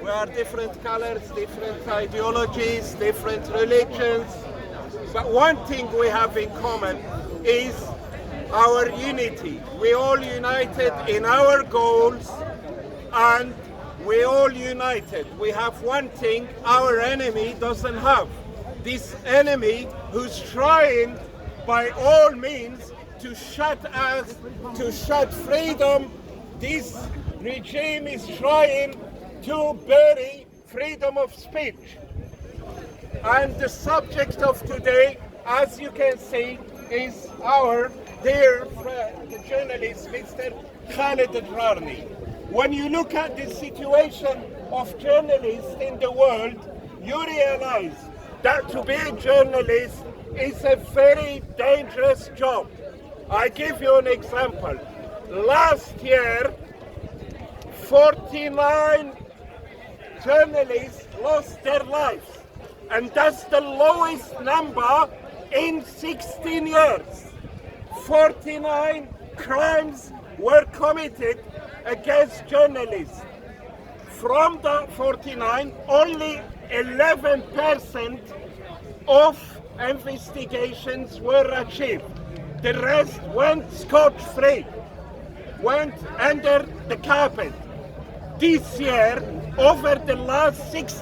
We are different colors, different ideologies, different religions. But one thing we have in common is our unity. We all united in our goals, and we all united. We have one thing our enemy doesn't have. This enemy who's trying by all means to shut us, to shut freedom. This regime is trying to bury freedom of speech. And the subject of today, as you can see, is our dear friend, the journalist, Mr. Khaled Drareni. When you look at the situation of journalists in the world, you realize that to be a journalist is a very dangerous job. I give you an example. Last year, 49 journalists lost their lives, and that's the lowest number in 16 years. 49 crimes were committed against journalists. From the 49, only 11% of investigations were achieved. The rest went scot-free, went under the carpet. This year, over the last 6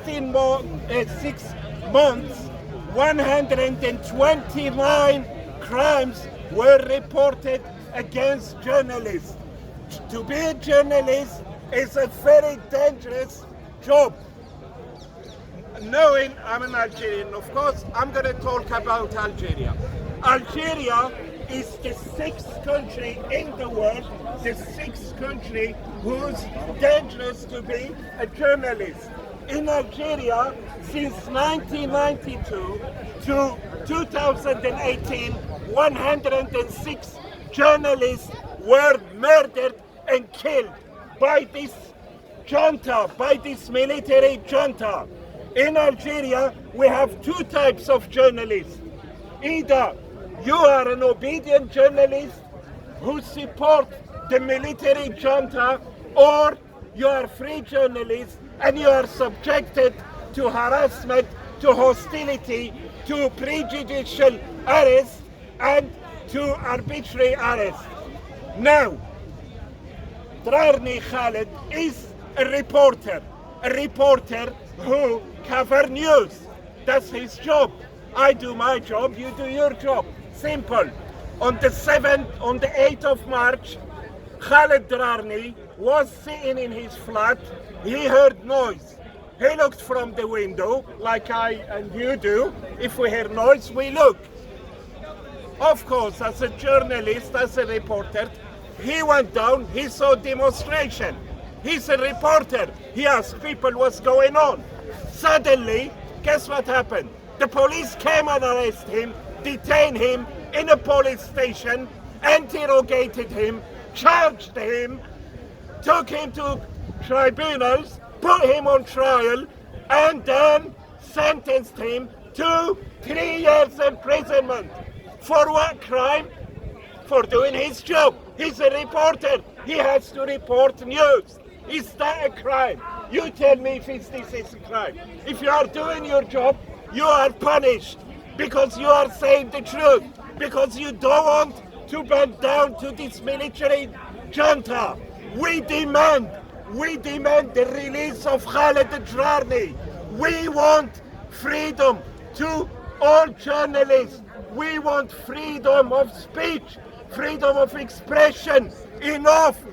months, 129 crimes were reported against journalists. To be a journalist is a very dangerous job. Knowing I'm an Algerian, of course, I'm going to talk about Algeria. Algeria is the 6th country in the world, the 6th country who's dangerous to be a journalist. In Algeria, since 1992 to 2018, 106 journalists were murdered and killed by this junta, by this military junta. In Algeria, we have 2 types of journalists. Either you are an obedient journalist who support the military junta, or you are a free journalist and you are subjected to harassment, to hostility, to prejudicial arrest and to arbitrary arrest. Now, Drareni Khaled is a reporter who covers news. That's his job. I do my job, you do your job. Simple. On the 8th of March, Khaled Drareni was sitting in his flat. He heard noise. He looked from the window, like I and you do. If we hear noise, we look. Of course, as a journalist, as a reporter, he went down, he saw demonstration. He's a reporter. He asked people what's going on. Suddenly, guess what happened? The police came and arrested him, detained him in a police station, interrogated him, charged him, took him to tribunals, put him on trial, and then sentenced him to 3 years imprisonment. For what crime? For doing his job. He's a reporter. He has to report news. Is that a crime? You tell me if this is a crime. If you are doing your job, you are punished because you are saying the truth, because you don't want to bend down to this military junta. We demand the release of Khaled Drareni. We want freedom to all journalists. We want freedom of speech, freedom of expression. Enough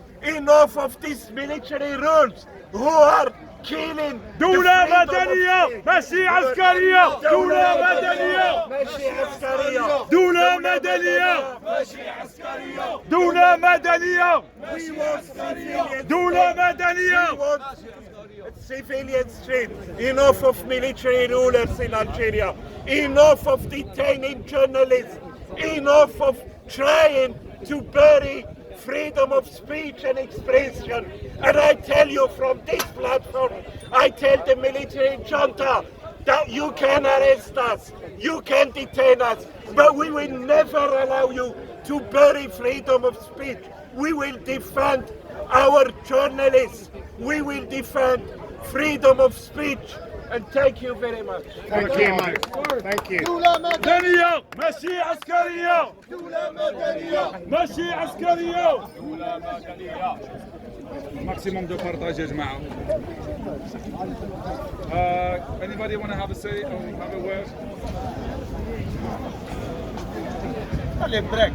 of these military rules who are killing. دولة مدنية ماشي عسكرية. دولة مدنية ماشي عسكرية. دولة مدنية ماشي عسكرية. دولة مدنية. We want civilians. دولة مدنية. We want civilian street. Enough of military rulers in Algeria. Enough of detaining journalists. Enough of trying to bury freedom of speech and expression. And I tell you from this platform, I tell the military junta that you can arrest us, you can detain us, but we will never allow you to bury freedom of speech. We will defend our journalists. We will defend freedom of speech, and thank you very much. Thank you, mate. Thank you. مدنية ماشي عسكرية. ماشي عسكرية. Maximum de partage يا جماعة. Anybody want to have a say or have a word? خلي بريك.